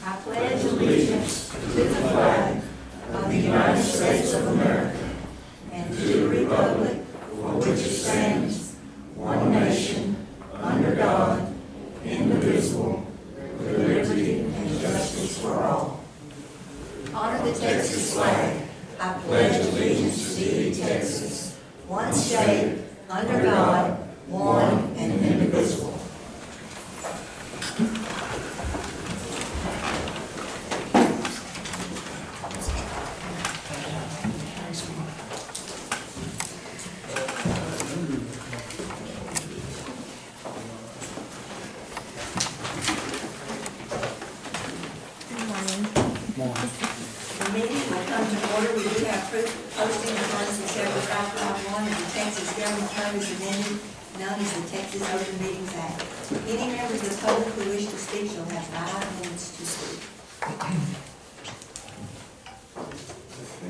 I pledge allegiance to the flag of the United States of America and to the republic for which it stands, one nation, under God, indivisible, with liberty and justice for all. Honor the Texas flag. I pledge allegiance to thee, Texas, one state, under God, one and indivisible. The meeting will come to order. We do have proof of posting of notice of Chapter 551 of the Texas Government Code as amended, known as the Texas Open Meetings Act. Any members of the public who wish to speak shall have 5 minutes to speak.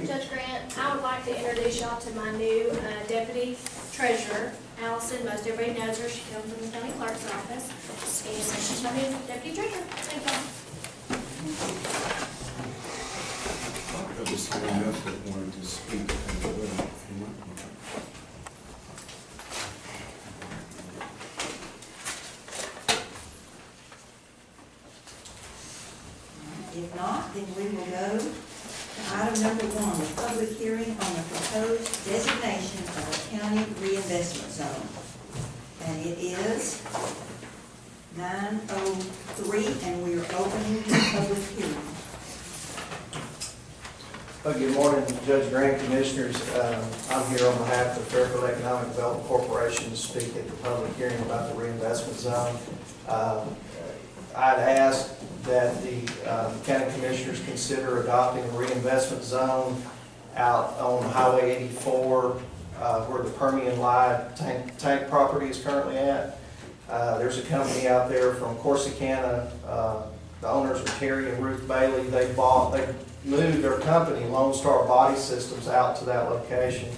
Judge Grant, I would like to introduce y'all to my new deputy treasurer, Allison. Most everybody knows her. She comes from the county clerk's office, and she's my new deputy treasurer. Thank you. There was someone else that wanted to speak as well. If not, then we will go to item number 1, the public hearing on the proposed designation of a county reinvestment zone. And it is 9:03, and we are opening the public hearing. Good morning, Judge Grant, Commissioners. I'm here on behalf of the Fairfield Economic Development Corporation to speak at the public hearing about the reinvestment zone. I'd ask that the county commissioners consider adopting a reinvestment zone out on Highway 84 where the Permian Live tank property is currently at. There's a company out there from Corsicana. The owners are Terry and Ruth Bailey. They moved their company, Lone Star Body Systems, out to that location.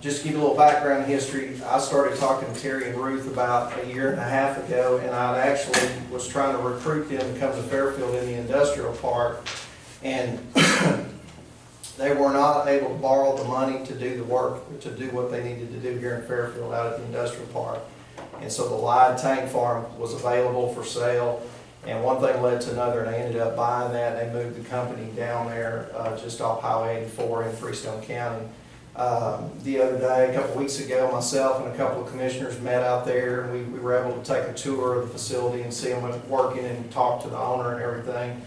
Just to give you a little background history, I started talking to Terry and Ruth about a year and a half ago, and I actually was trying to recruit them to come to Fairfield in the industrial park, and they were not able to borrow the money to do the work, to do what they needed to do here in Fairfield out at the industrial park. And so the Live Tank Farm was available for sale. And one thing led to another, and I ended up buying that. They moved the company down there just off Highway 84 in Freestone County. The other day, a couple weeks ago, myself and a couple of commissioners met out there, and we were able to take a tour of the facility and see them working and talk to the owner and everything.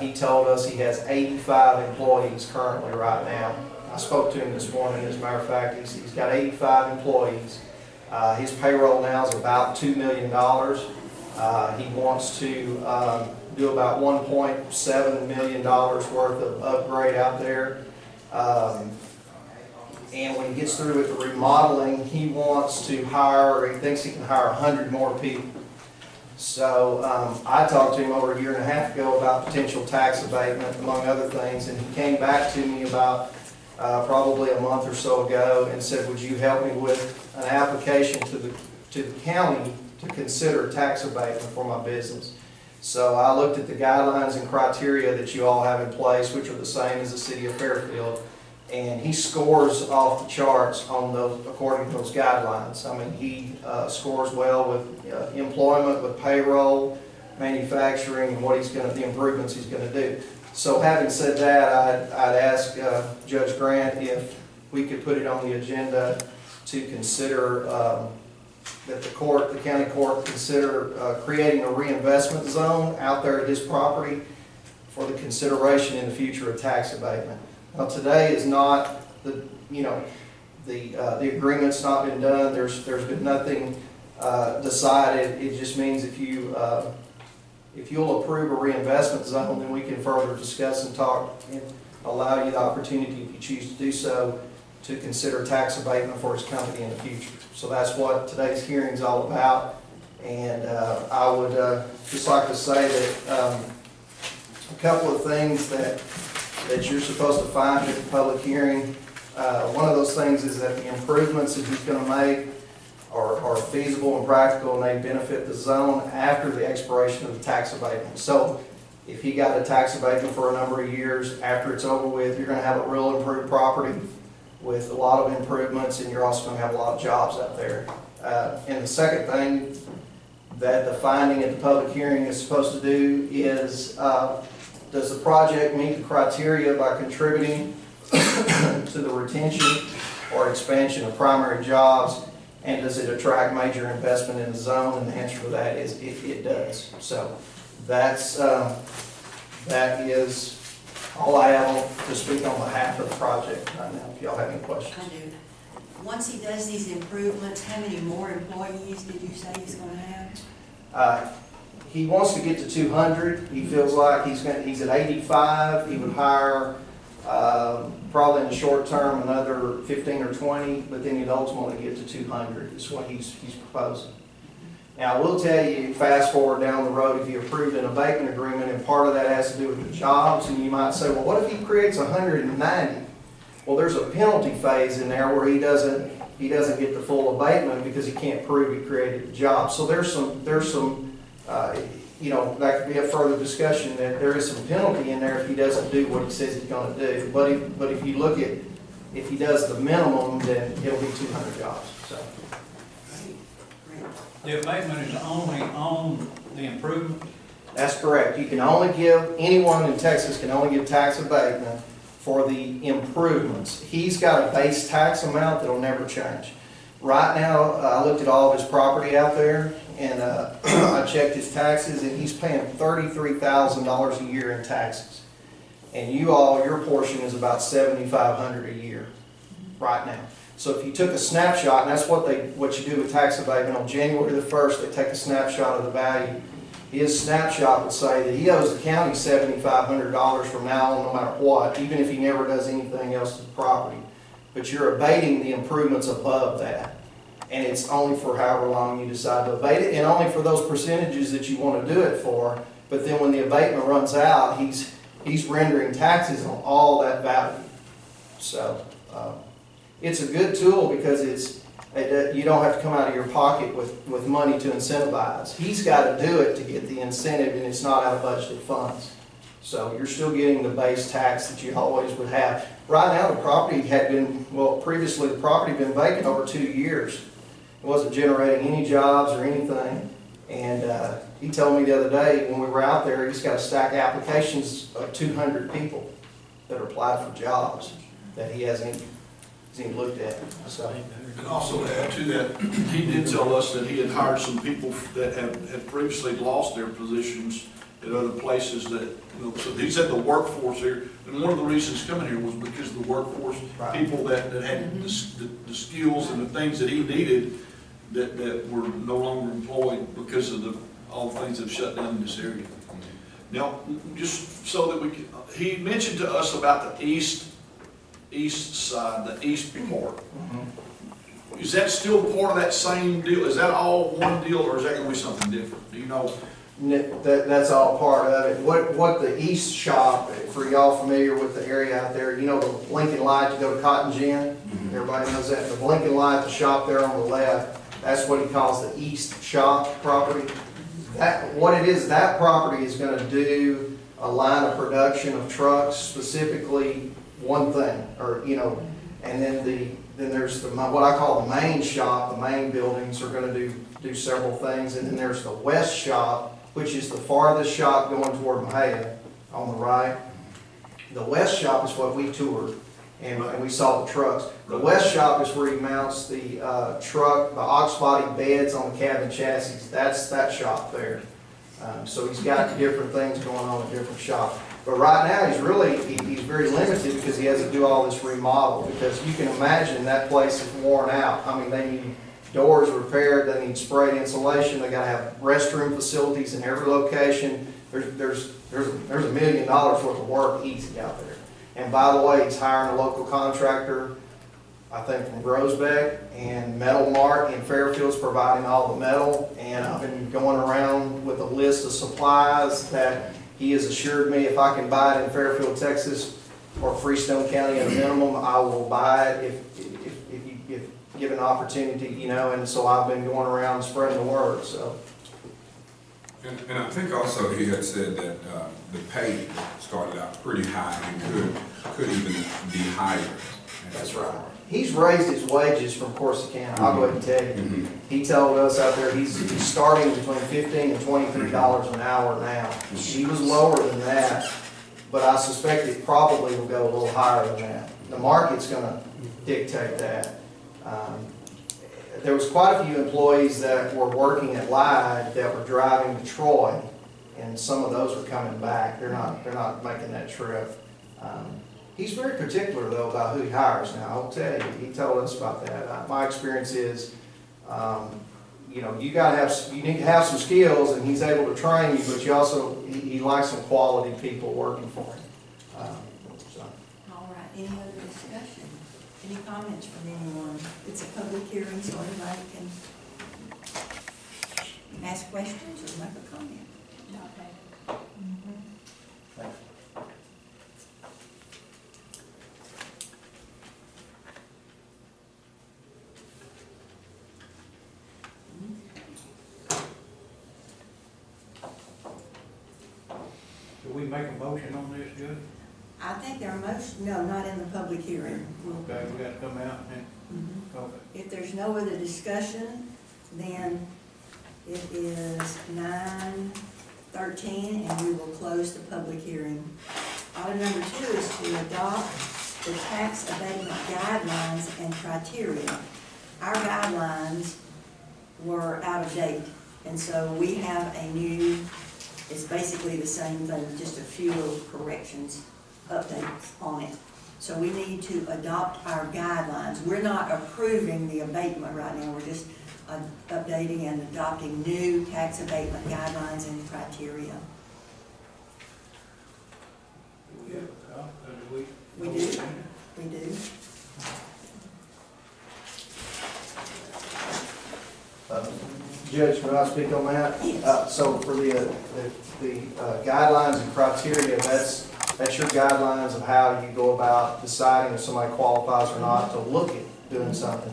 He told us he has 85 employees currently right now. I spoke to him this morning. As a matter of fact, he's got 85 employees. His payroll now is about $2 million. He wants to do about $1.7 million worth of upgrade out there. And when he gets through with the remodeling, he wants to hire, or he thinks he can hire 100 more people. So I talked to him over a year and a half ago about potential tax abatement, among other things, and he came back to me about probably a month or so ago and said, would you help me with an application to the county to consider tax abatement for my business. So I looked at the guidelines and criteria that you all have in place, which are the same as the city of Fairfield, and he scores off the charts on those, according to those guidelines. I mean, he scores well with employment, with payroll, manufacturing, and what the improvements he's going to do. So having said that, I'd ask Judge Grant if we could put it on the agenda to consider that the county court consider creating a reinvestment zone out there at his property for the consideration in the future of tax abatement. Now today is not the agreement's not been done. There's been nothing decided. It just means if you'll approve a reinvestment zone, then we can further discuss and talk and allow you the opportunity, if you choose to do so, to consider tax abatement for his company in the future. So that's what today's hearing is all about. And I would just like to say that a couple of things that you're supposed to find at the public hearing. One of those things is that the improvements that he's going to make are feasible and practical, and they benefit the zone after the expiration of the tax abatement. So if he got a tax abatement for a number of years, after it's over with, you're gonna have a real improved property with a lot of improvements, and you're also gonna have a lot of jobs out there. And the second thing that the finding at the public hearing is supposed to do is, does the project meet the criteria by contributing to the retention or expansion of primary jobs, and does it attract major investment in the zone? And the answer for that is if it does. So that's, that is all I have to speak on behalf of the project right now, if y'all have any questions. I do. Once he does these improvements, how many more employees did you say he's gonna have? He wants to get to 200. He feels like he's at 85. He would hire, probably in the short term, another 15 or 20, but then he'd ultimately get to 200 is what he's proposing. Now, I will tell you, fast forward down the road, if you approved an abatement agreement, and part of that has to do with the jobs, and you might say, well, what if he creates 190? Well, there's a penalty phase in there where he doesn't get the full abatement because he can't prove he created the job. So there's some you know, that could be a further discussion, that there is some penalty in there if he doesn't do what he says he's going to do. But if you look at, if he does the minimum, then it'll be 200 jobs. So. The abatement is only on the improvement? That's correct. You can only give, anyone in Texas can only give tax abatement for the improvements. He's got a base tax amount that'll never change. Right now, I looked at all of his property out there, and I checked his taxes, and he's paying $33,000 a year in taxes. And your portion is about $7,500 a year right now. So if you took a snapshot, and that's what you do with tax abatement, on January the 1st, they take a snapshot of the value. His snapshot would say that he owes the county $7,500 from now on, no matter what, even if he never does anything else to the property. But you're abating the improvements above that. And it's only for however long you decide to abate it, and only for those percentages that you want to do it for. But then when the abatement runs out, he's rendering taxes on all that value. So it's a good tool because you don't have to come out of your pocket with money to incentivize. He's got to do it to get the incentive, and it's not out of budgeted funds. So you're still getting the base tax that you always would have. Right now, the property had been, well, previously the property had been vacant over 2 years. It wasn't generating any jobs or anything. And he told me the other day when we were out there, he's got a stack of applications of 200 people that are applied for jobs that he hasn't even looked at. So. And also to add to that, he did tell us that he had hired some people that had previously lost their positions at other places that, you know, so he said the workforce here, and one of the reasons coming here was because of the workforce, right. People that had the skills and the things that he needed that were no longer employed because of all the things that have shut down in this area. Now, just so that he mentioned to us about the east side, the east part. Mm-hmm. Is that still part of that same deal? Is that all one deal, or is that going to be something different? Do you know? That's all part of it. What the east shop, for y'all familiar with the area out there, you know the blinking light to go to Cotton Gin? Mm-hmm. Everybody knows that. The blinking light, the shop there on the left, that's what he calls the east shop property. What it is, that property is going to do a line of production of trucks, specifically one thing, or you know, and then there's what I call the main shop. The main buildings are going to do several things, and then there's the west shop, which is the farthest shop going toward Mejia on the right. The west shop is what we toured, and we saw the trucks. The west shop is where he mounts the truck, the ox body beds on the cabin chassis. That's that shop there. So he's got different things going on in different shops. But right now he's very limited because he has to do all this remodel, because you can imagine that place is worn out. I mean, they need doors repaired, they need sprayed insulation, they gotta have restroom facilities in every location. There's $1 million worth of work easy out there. And by the way, he's hiring a local contractor, I think from Groesbeck, and Metal Mart in Fairfield's providing all the metal. And I've been going around with a list of supplies that he has assured me if I can buy it in Fairfield, Texas, or Freestone County at a minimum, I will buy it. If given opportunity, you know, and so I've been going around spreading the word, so. And I think also he had said that the pay started out pretty high and could even be higher. That's right. He's raised his wages from Corsicana, I'll go ahead and tell you. Mhm. He told us out there, he's starting between $15 and $23 an hour now. He was lower than that, but I suspect it probably will go a little higher than that. The market's gonna dictate that. There was quite a few employees that were working at Lyde that were driving to Troy, and some of those are coming back. They're not making that trip. He's very particular though about who he hires now. I'll tell you, he told us about that. My experience is, you know, you need to have some skills, and he's able to train you, but you also, he likes some quality people working for him. So. All right, any other discussion? Any comments from anyone? It's a public hearing, so anybody can ask questions or make a comment. Do we make a motion on this, Judge? I think there are no, not in the public hearing. Okay, we gotta come out and, Mhm. okay. If there's no other discussion, then it is 9:13, and we will close the public hearing. Item number 2 is to adopt the tax abatement guidelines and criteria. Our guidelines were out of date, and so we have a new, it's basically the same thing, just a few little corrections, updates on it. So we need to adopt our guidelines. We're not approving the abatement right now, we're just updating and adopting new tax abatement guidelines and criteria. Yeah, We do. We do. Judge, may I speak on that? Yes. So for the guidelines and criteria, that's your guidelines of how you go about deciding if somebody qualifies or not to look at doing something.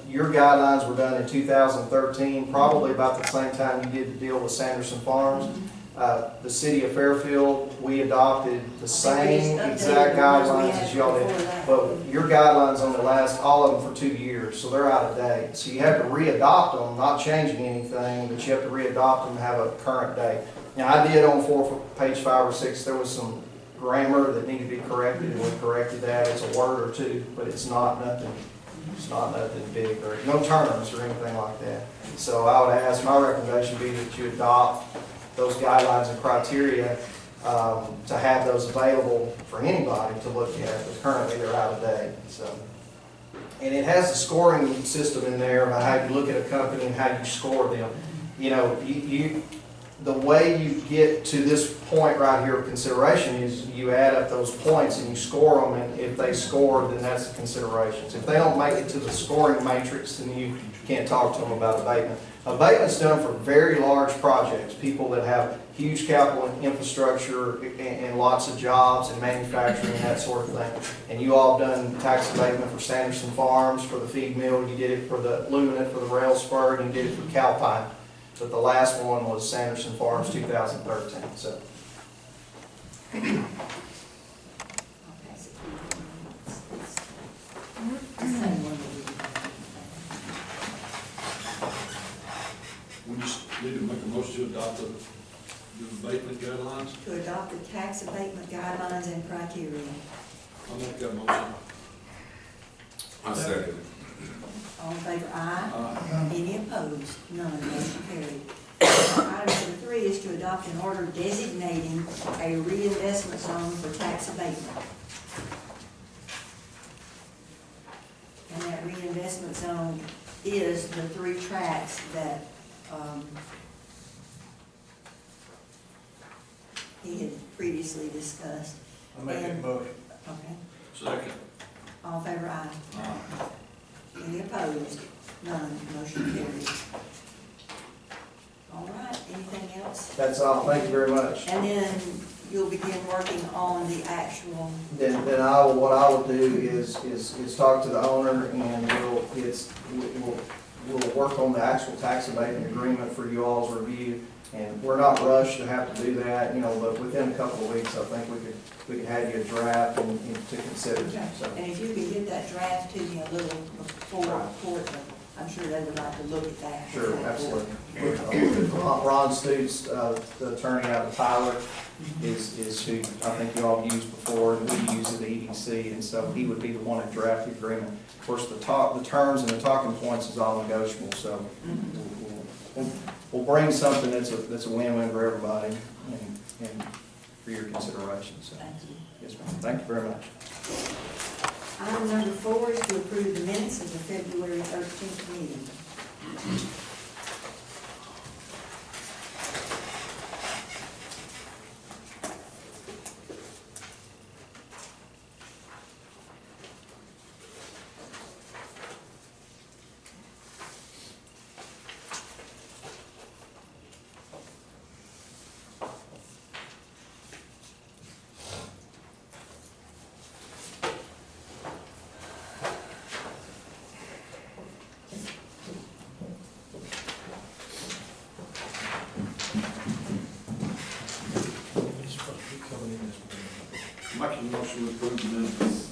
Your guidelines were done in 2013, probably about the same time you did the deal with Sanderson Farms. The city of Fairfield, we adopted the same exact guidelines as y'all did. But your guidelines only last, all of them, for 2 years, so they're out of date. So you have to re-adopt them, not changing anything, but you have to re-adopt them and have a current date. Now, I did on page 5 or 6, there was some grammar that needed to be corrected, and we corrected that. It's a word or two, but it's not nothing big, or no terms or anything like that. So I would ask, my recommendation would be that you adopt those guidelines and criteria to have those available for anybody to look at, but currently they're out of date. So, and it has a scoring system in there about how you look at a company and how you score them. You know, the way you get to this point right here of consideration is you add up those points and you score them, and if they score, then that's the considerations. If they don't make it to the scoring matrix, then you can't talk to them about abatement. Abatement's done for very large projects, people that have huge capital infrastructure and lots of jobs and manufacturing and that sort of thing. And you all have done tax abatement for Sanderson Farms, for the feed mill, you did it for the Luminant, for the rail spur, and you did it for Calpine. But the last one was Sanderson Farms 2013. So. I'll pass it to you. It's the same one that We just need to make a motion to adopt the abatement guidelines. to adopt the tax abatement guidelines and criteria. I'll make that motion. I second it. All in favor, aye. Aye. Any opposed? None. Motion carried. Item number 3 is to adopt an order designating a reinvestment zone for tax abatement. And that reinvestment zone is the 3 tracts that he had previously discussed. I make that motion. Okay. Second. All in favor, aye. Aye. Any opposed? None. Motion carried. All right, anything else? That's all. Thank you very much. And then you'll begin working on the actual, Then what I will do is talk to the owner, and we'll work on the actual tax abatement agreement for you all's review. And we're not rushed to have to do that, but within a couple of weeks, I think we could have you a draft and to consider, so. and if you can get that draft to me a little before court, I'm sure they would like to look at that. Sure, absolutely. Ron Stutes, the attorney out of Tyler, is who I think you all used before, and we use at the EDC, and so he would be the one to draft the agreement. Of course, the terms and the talking points is all negotiable, so we'll bring something that's a win-win for everybody and for your consideration, so. Thank you. Yes, ma'am. Thank you very much. Item number 4 is to approve the minutes of the February 13th meeting. Make a motion to approve the minutes.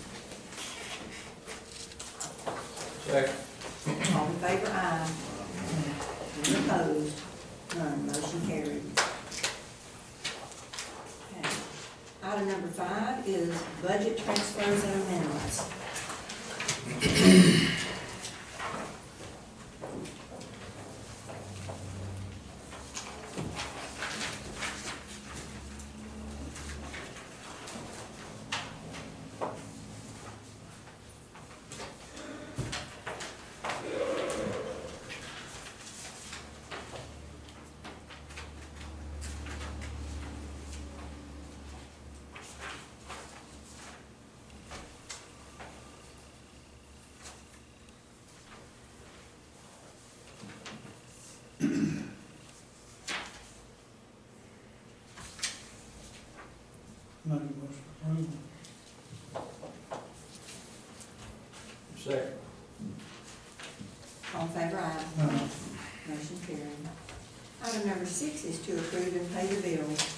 All in favor, aye. Any opposed? None, motion carried. Okay. Item number 5 is budget transfers and amendments. Make a motion to approve. Second. All in favor, aye. Motion carried. Item number 6 is to approve and pay the bills.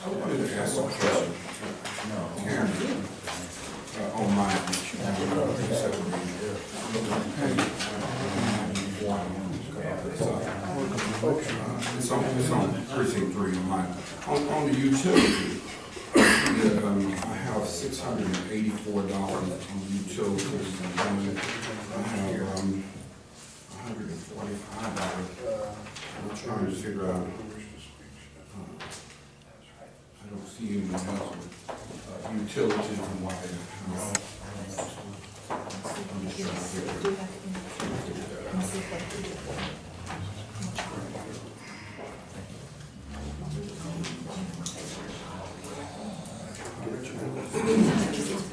I wanted to ask a question. Karen, on my, it's on precinct 3 on mine. On the utility, I have $684 on utilities. I have $145. I'm trying to figure out. I don't see anyone else with utilities and why. I'm just trying to figure it out.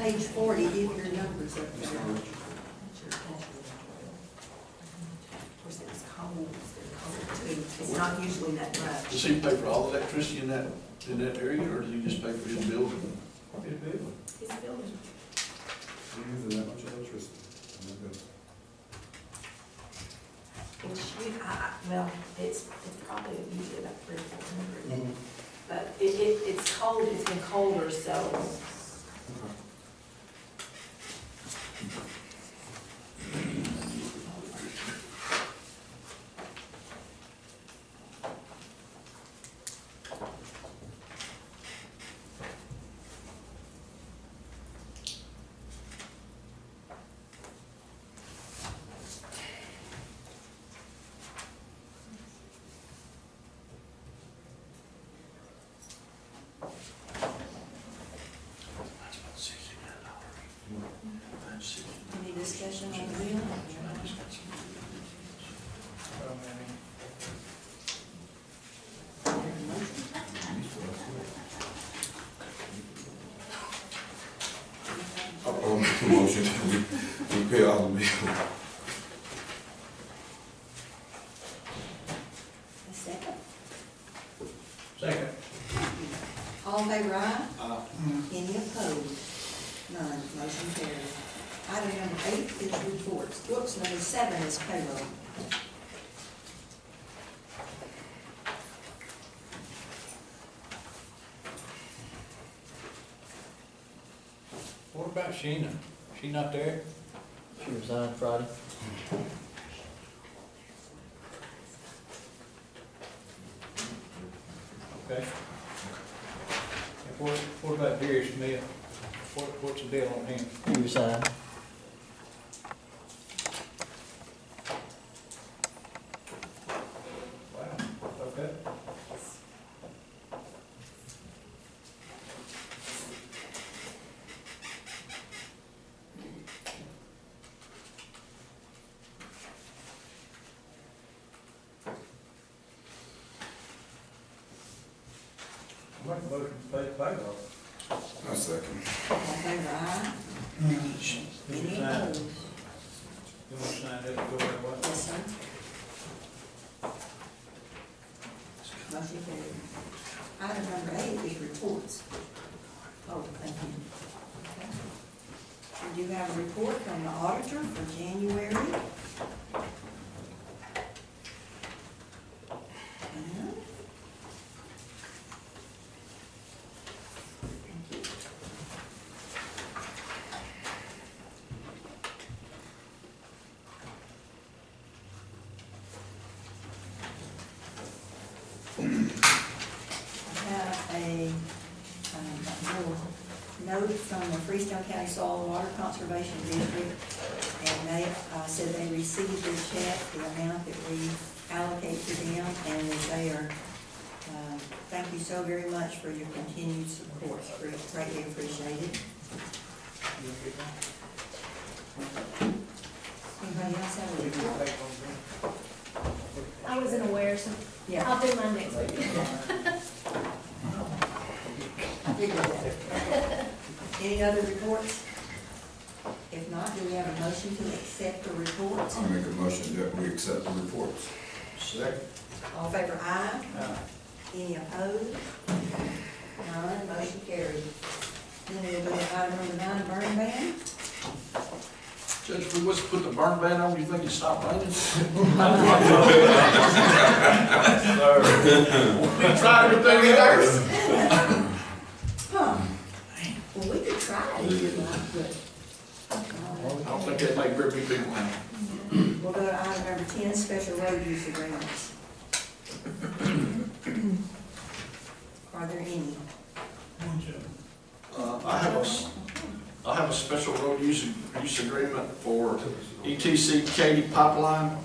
page 40, give your numbers up there. Of course, it's cold, too. It's not usually that much. Does he pay for all the electricity in that area, or does he just pay for his building? It's a building. We're using that much electricity. Well, it's probably usually about 300 or 400. But it's cold, it's been colder, so. Any discussion on the bill? I'll make a motion that we pay all the bills. A second. Second. All in favor, aye? Uh, Any opposed? None, motion carries. Item number 8 is reports. Whoops, number 7 is payroll. What about Sheena? She not there? She resigned Friday. Okay. And what about Jerry Smith? What's the deal on him? He resigned. Wow, okay. Make a motion to pay the payroll. I second. All in favor, aye? Any opposed? You want to sign that, go that way? Yes, sir. Motion carried. Item number 8 is reports. Oh, thank you. Okay. We do have a report from the auditor for January. Thank you. I have a little note from the Freestone County Soil and Water Conservation District, and they said they received their check, the amount that we allocate to them, and that they are, thank you so very much for your continued support, greatly appreciated. Anybody else have a report? I wasn't aware, so Yeah. I'll do mine next week. I figured that. Any other reports? If not, do we have a motion to accept the reports? I'll make a motion that we accept the reports. Second. All in favor, aye? Any opposed? None, motion carried. Then we'll go to item number 9, burn ban. Judge, if we was to put the burn ban on, you think it'd stop raining? Try everything in there. Huh. Well, we could try it if you'd like, but. I don't think that'd make very big people happy. We'll go to item number 10, special road use agreements. Are there any? I have a special road use agreement for ETC Katy Pipeline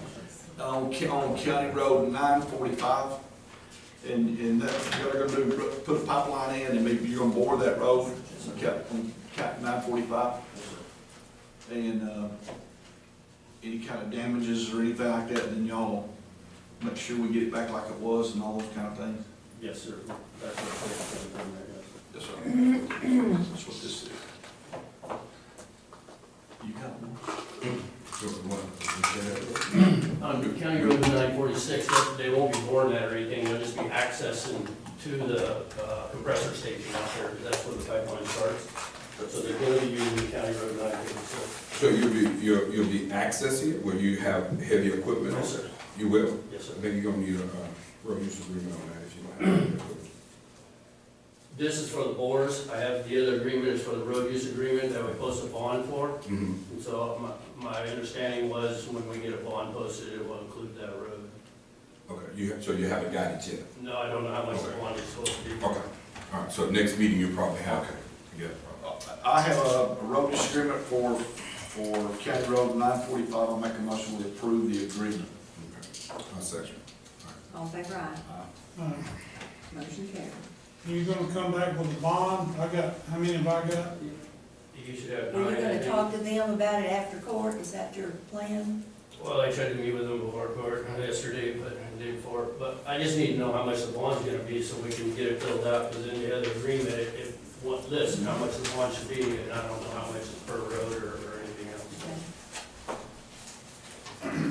on County Road 945. And that, they're gonna do, put a pipeline in, and maybe you're gonna bore that road, on 945. And, any kind of damages or anything like that, then y'all make sure we get it back like it was and all those kind of things. Yes, sir. That's what Yes, sir. That's what this is. and to the compressor station out there, because that's where the pipeline starts. So they're going to be using County Road 956. So you'll be accessing it, will you have heavy equipment on Yes, it? sir. You will? Yes, sir. I think you're gonna need a road use agreement on that if you don't have heavy equipment. This is for the bores. I have the other agreement is for the road use agreement that we post a bond for. Mhm. And so my understanding was when we get a bond posted, it will include that road. Okay, so you haven't got it yet? No, I don't know how much the Okay. bond is supposed to be. Okay, all right, so next meeting you probably have it. Yeah. I have a road use agreement for County Road 945. I'll make a motion to approve the agreement. Okay. I'll second. All in favor, aye. Motion carried. You gonna come back with a bond? How many have I got? You should have Were you 9, I gonna think. talk to them about it after court? Is that your plan? Well, I tried to meet with them before court yesterday, but the day before, but I just need to know how much the bond's gonna be so we can get it filled out, because in the other agreement, it lists how much the bond should be, and I don't know how much is per road or anything else. Okay.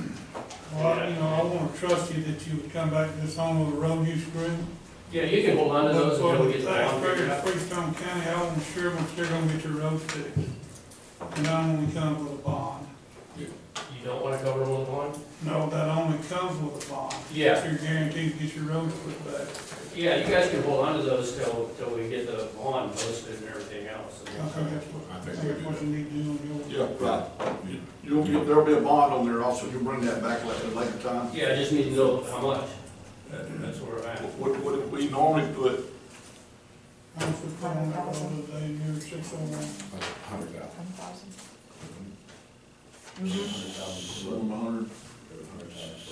Well, I wanna trust you that you would come back this on with a road use agreement. Yeah, you can hold on to those until we get the bond figured Taxpayers out. of Freestone County, I want assurance they're gonna get your roads fixed. And I only come with a bond. You don't wanna cover them with a bond? No, that only comes with a bond. Yeah. You're guaranteed to get your roads put back. Yeah, you guys can hold on to those till we get the bond posted and everything else. I think that's what you need to do on your. Yeah, right. There'll be a bond on there also. You'll bring that back at a later time. Yeah, I just need to know how much. That's where we're at. What we normally put, I was just on that road today, near 601. 100,000. some 100,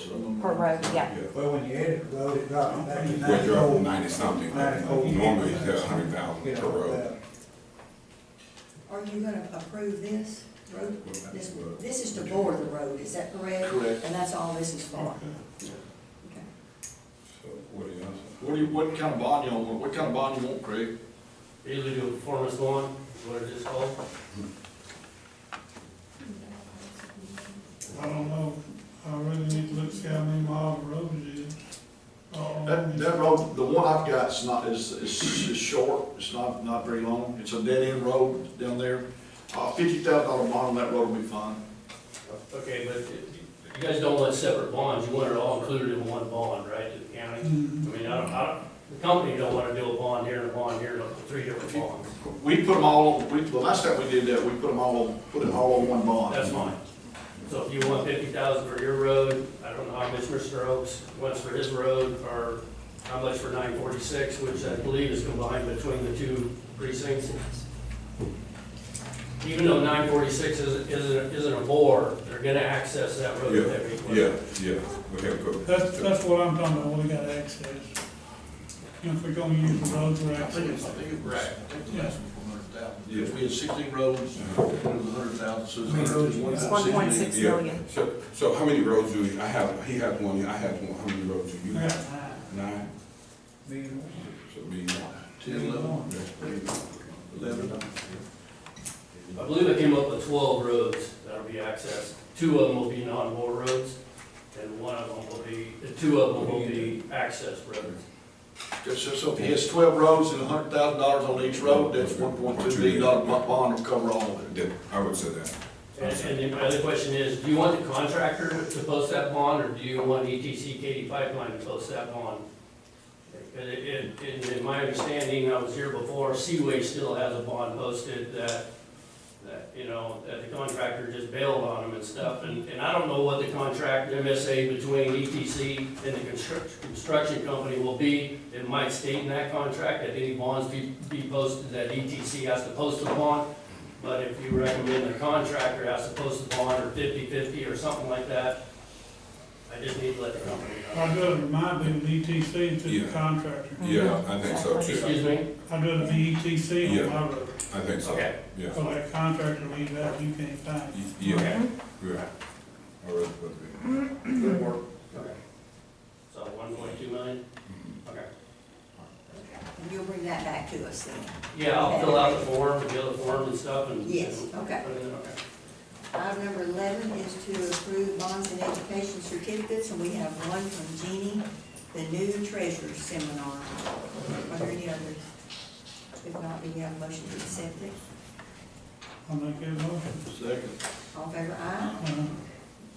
some Per road, yeah. Yeah. Well, when you edit the road, it dropped back to Well, you're up 94. 90 something. 94. Normally it's 100,000 per road. Are you gonna approve this road? This is to bore the road, is that correct? correct. And that's all this is for? Okay. Okay. So what do you answer? What kind of bond you want? What kind of bond you want, Craig? Usually do a performance bond, is what it is called. I don't know, I really need to look, see how many miles of road it is. That road, the one I've got is short. It's not very long. It's a dead end road down there. $50,000 bond on that road will be fine. Okay, but you guys don't want separate bonds, you want it all included in one bond, right, to the county? I mean, the company don't wanna do a bond here and a bond here, and 3 different bonds. We put them all, the last time we did that, we put it all on one bond. That's fine. So if you want 50,000 for your road, I don't know how much Mr. Oaks wants for his road, or how much for 946, which I believe is combined between the two precincts. Even though 946 isn't a bore, they're gonna access that road with heavy equipment. Yeah. We have equipment. That's what I'm talking about, what we got access. If we're gonna use the roads for I think access. it was, I think the last one was 100,000. Yeah. We had 16 roads, it was 100,000, so it's It's 1.6 Yeah. million. So how many roads do you, he has one, I have one, how many roads do you I got have? 9? Million. So be 10, 11, 11. I believe I came up with 12 roads that'll be accessed. 2 of them will be non-bore roads, and 2 of them will be access roads. So if he has 12 roads and $100,000 on each road, that's $1.2 million bond will cover all of it. I would say that. And the other question is, do you want the contractor to post that bond, or do you want ETC Katy Pipeline to post that bond? In my understanding, I was here before, Seaway still has a bond posted that the contractor just bailed on them and stuff, and I don't know what the contract MSA between ETC and the construction company will be. It might state in that contract that any bonds be posted, that ETC has to post a bond, but if you recommend the contractor has to post a bond, or 50/50 or something like that, I just need to let the company know. I'd rather it might be with ETC to the Yeah. contractor. Yeah, I think so too. Excuse me? I'd rather be ETC Yeah. on my road. I think so. Okay. Yeah. So that contractor leave that, you can't find it. Yeah, Okay. yeah. All right, Good work. Okay. So 1.2 million? Okay. And you'll bring that back to us then? Yeah, I'll fill out the form, the other form and stuff, and. Yes, okay. Put it in, okay. Item number 11 is to approve bonds and education certificates, and we have one from Jeannie the new treasurer's seminar. Are there any others? If not, do we have a motion to accept it? I'll make that motion. Second. All in favor, aye.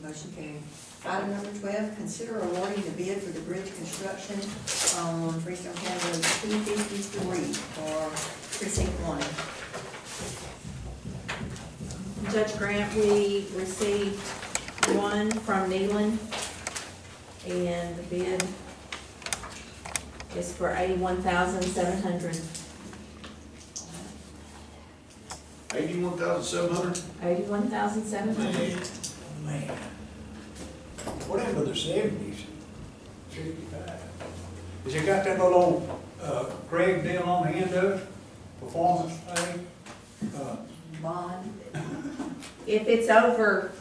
Motion carried. Item number 12, consider awarding the bid for the bridge construction on Freestone County Road 253 for precinct 1. Judge Grant, we received one from Nealon, and the bid is for $81,700. 81,700? $81,700. Man. Whatever the seventies, 65. Has it got that little, Craig deal on the end of it? Performance pay? Bond. If it's over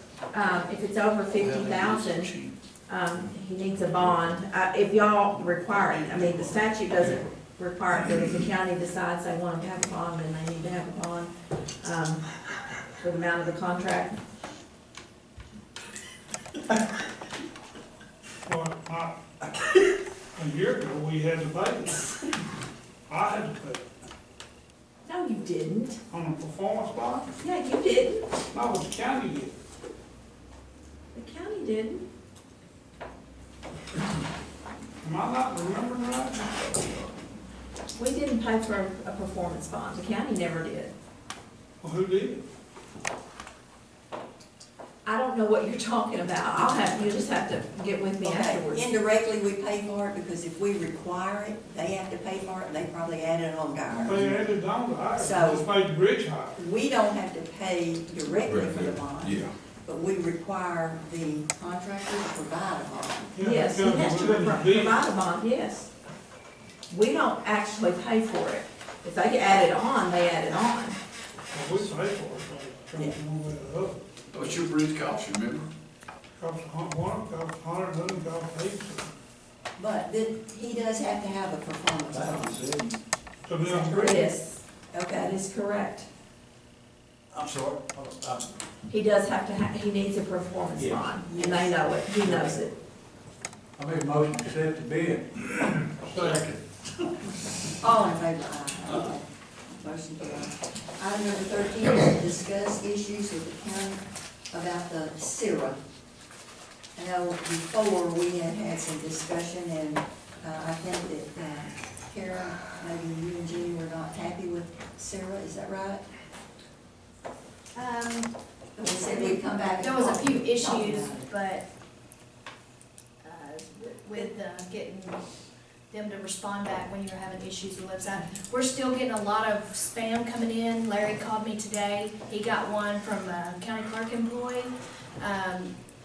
50,000, he needs a bond. If y'all require it, I mean, the statute doesn't require it, but if the county decides they want to have a bond, then they need to have a bond, for the amount of the contract. Well, a year ago, we had to pay it. I had to pay it. No, you didn't. On a performance bond? Yeah, you didn't. No, the county did. The county didn't. Am I not remembering right? We didn't pay for a performance bond. The county never did. Well, who did? I don't know what you're talking about. You just have to get with me Okay, afterwards. indirectly, we pay for it because if we require it, they have to pay for it, and they probably add it on to ours. They added on to ours, So- just made the bridge higher. We don't have to pay directly for the bond, Yeah. but we require the contractor to provide a bond. Yeah, Yes, he because has to we didn't bid. provide a bond, yes. We don't actually pay for it. If they add it on, they add it on. Well, we pay for it, so trying to move it up. What's your bridge cost, you remember? Costs one, costs 100, another costs 80. But he does have to have a performance bond. So then, bridge, Yes, that Okay, is correct. I'm sorry. He does have to he needs a performance Yes. bond, and they know it, he knows it. I made a motion to accept the bid. second. all in favor, aye. Motion carried. Item number 13 is to discuss issues with the county about the SIRA. I know before we had some discussion, and I think that Kara, maybe you and Judy were not happy with SIRA, is that right? We said we'd come back. and There was a few talk issues, about it. but with getting them to respond back when you're having issues with the website. We're still getting a lot of spam coming in. Larry called me today. He got one from a county clerk employee.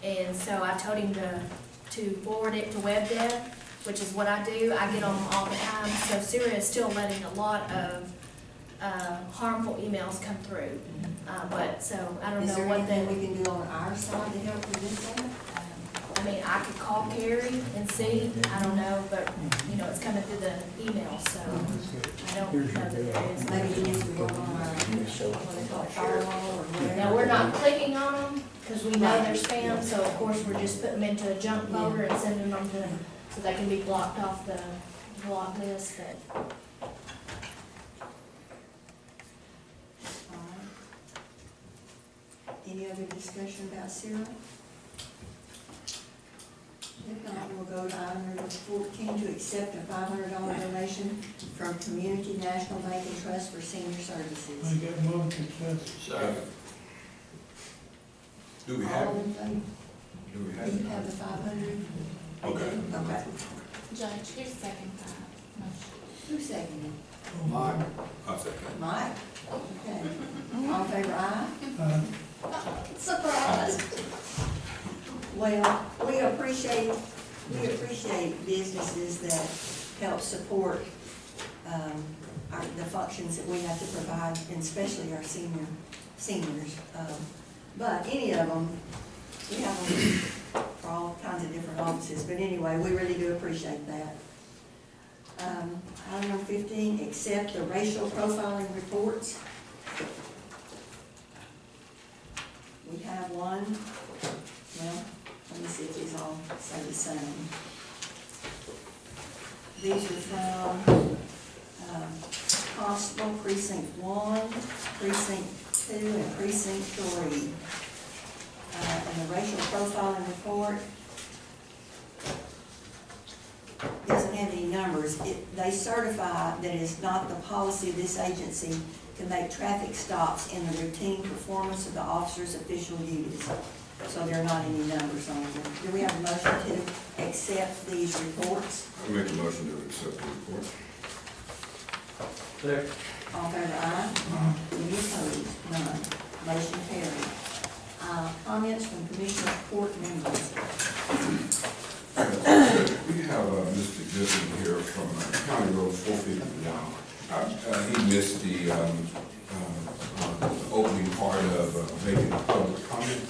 And so I told him to forward it to WebDev, which is what I do. I get them all the time. So Syria is still letting a lot of harmful emails come through. But so I don't Is know there what anything the, we can do on our side to help prevent that? I mean, I could call Carrie and see, I don't know, but, you know, it's coming through the email, so I don't know that there is. Maybe we need to work on our, what they call it, firewall or whatever. Now, we're not clicking on them, because we know they're spam, so of course, we're just putting them into a junk folder and sending them to, so they can be blocked off the block list, but All right. Any other discussion about SIRA? If not, we'll go to item number 14 to accept a $500 donation from Community National Bank and Trust for Senior Services. Make that motion, second. Second. Do we have, All in favor? do we Do have? you have the 500? Okay. Okay. Judge, here's second motion. Who seconded? Mike. I'll second. Mike? Okay. All in favor, aye? Surprise. Well, we appreciate businesses that help support, the functions that we have to provide, and especially our seniors. But any of them, we have them for all kinds of different offices, but anyway, we really do appreciate that. Item number 15, accept the racial profiling reports. We have one, well, let me see if these all say the same. These are from Constable Precinct 1, Precinct 2, and Precinct 3. And the racial profiling report doesn't have any numbers. They certify that it is not the policy of this agency to make traffic stops in the routine performance of the officer's official duties. So there are not any numbers on them. Do we have a motion to accept these reports? I make a motion to accept the report. Second. All in favor, aye? Any opposed? None. Motion carried. Comments from Commissioner Court members? We have Mr. Goodman here from County Road 451. He missed the opening part of making a public comment.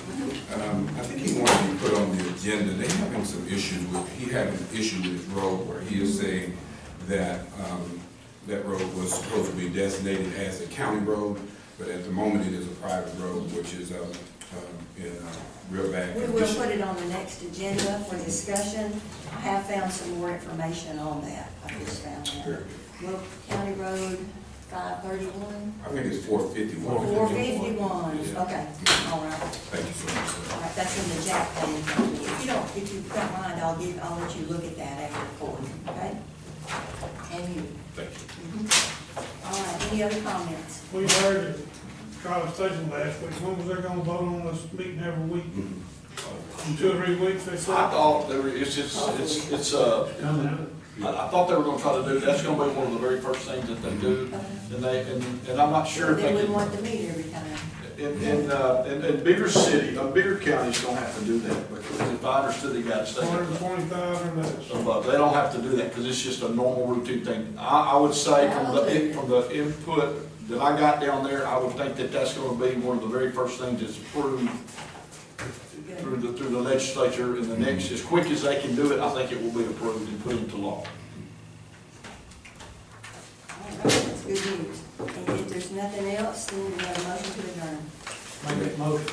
I think he wanted to be put on the agenda. They having some issues with, he had an issue with his road where he is saying that that road was supposed to be designated as a county road, but at the moment it is a private road, which is in real bad We condition. will put it on the next agenda for discussion. I have found some more information on that. I just found that. Will County Road 531? I think it's 451. 451, Yeah. okay, all right. Thank you so much, sir. All right, that's in the Jack plan. If you don't mind, I'll let you look at that after the court, okay? And you. Thank you. All right, any other comments? We heard at College Station last week, when was they gonna vote on this meeting every week? In 2 or 3 weeks, they I said? thought there were, I thought they were gonna try to do, that's gonna be one of the very first things that they do. And I'm not sure if They they wouldn't can, want to meet every time. in bigger city, a bigger county's gonna have to do that, because if I understood the guy to stay. 120,000 less. They don't have to do that, because it's just a normal routine thing. I would say from the input that I got down there, I would think that that's gonna be one of the very first things that's approved through the legislature, and the next, as quick as they can do it, I think it will be approved and put into law. All right, that's good news. And if there's nothing else, then we have a motion to adjourn. Make that motion.